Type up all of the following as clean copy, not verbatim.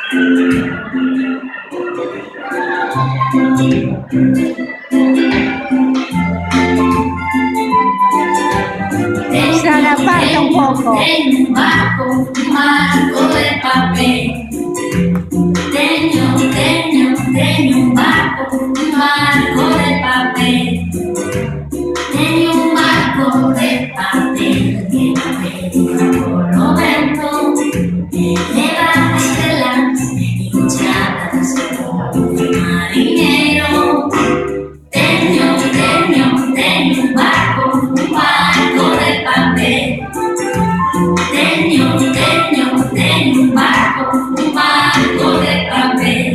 Se aparta un poco. Tengo un barco de papel. Tengo un barco de papel. Tengo un barco de papel que navega por lo vento, eleva estelas y hinchadas por un marinero. Tengo un barco de papel. Tengo un barco de papel.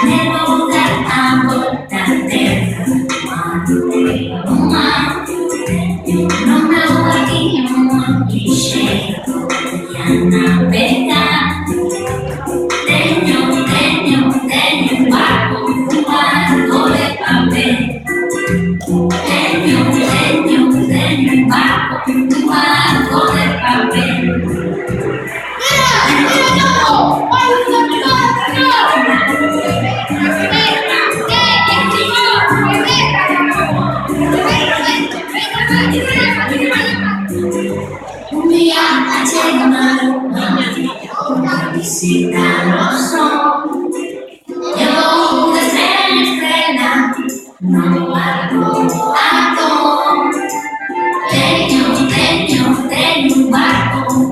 Debo dar a volta terra quando arriva o mar. No meu barquinho que chega a navegar. Tenho um barco de papel. Tenho um barco de papel. Un día llegó una visita no son. Llevó una estrella, no barco alto. Tenho un barco